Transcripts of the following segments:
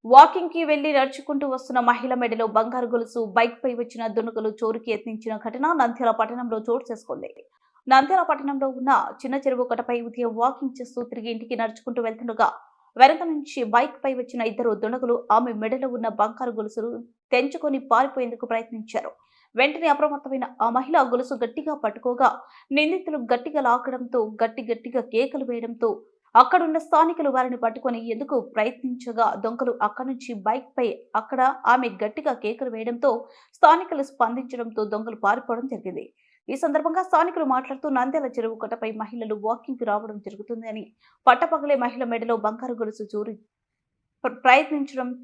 Walking కి వెళ్లి నడుచుకుంటూ వస్తున్న మహిళ మెడలో బంగారు గొలుసు బైక్ పై వచ్చిన దుండగులు చోరుకి యత్నించిన ఘటన నంద్యాల పట్టణంలో చోటు చేసుకుంది. నంద్యాల పట్టణంలో ఉన్న చిన్న చెరువు కట్టపై ఉదయం వాకింగ్ చేస్తూ తిరిగి ఇంటికి నడుచుకుంటూ వెళ్తుండగా వెనక నుంచి బైక్ పై వచ్చిన ఇద్దరు దుండగులు ఆమె మెడలో ఉన్న బంగారు గొలుసును తెంచుకొని పారిపోయేందుకు ప్రయత్నించారు. వెంటనే అప్రమత్తమైన ఆ మహిళ గొలుసు గట్టిగా పట్టుకోగా నిందితులు గట్టిగా లాగడంతో గట్టిగా కేకలు వేయడంతో అక్కడున్న స్థానికులు వారిని పట్టుకొని ఎందుకు ప్రయత్నించగా దొంగలు అక్కడి నుంచి బైక్ పై అక్కడ ఆమె గట్టిగా కేకలు వేయడంతో స్థానికులు స్పందించడంతో దొంగలు పారిపోవడం జరిగింది. ఈ సందర్భంగా స్థానికులు మాట్లాడుతూ నంద్యాల చెరువు కట్టపై మహిళలు వాకింగ్ కు రావడం జరుగుతుందని, పట్టపగలే మహిళ మెడలో బంగారు గొలుసు చోరీ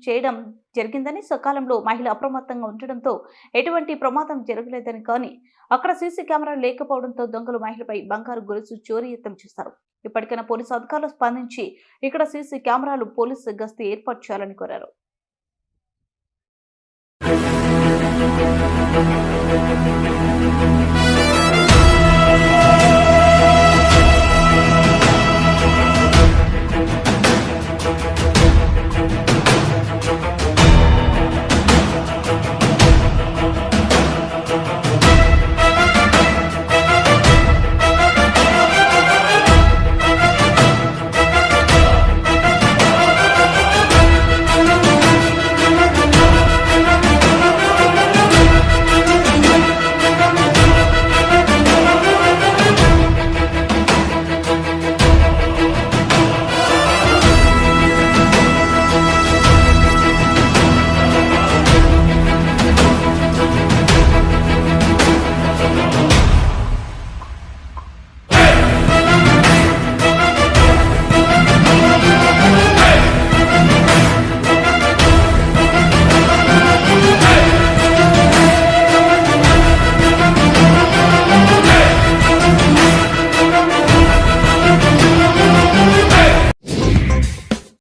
చేయడం జరిగిందని, సకాలంలో మహిళ అప్రమత్తంగా ఉండడంతో ఎటువంటి ప్రమాదం జరగలేదని, కానీ అక్కడ సీసీ కెమెరాలు లేకపోవడంతో దొంగలు మహిళపై బంగారు గొలుసు చోరీ యత్నం చేశారు. ఇప్పటికైనా పోలీసు అధికారులు స్పందించి ఇక్కడ సీసీ కెమెరాలు పోలీసు గస్తీ ఏర్పాటు చేయాలని కోరారు.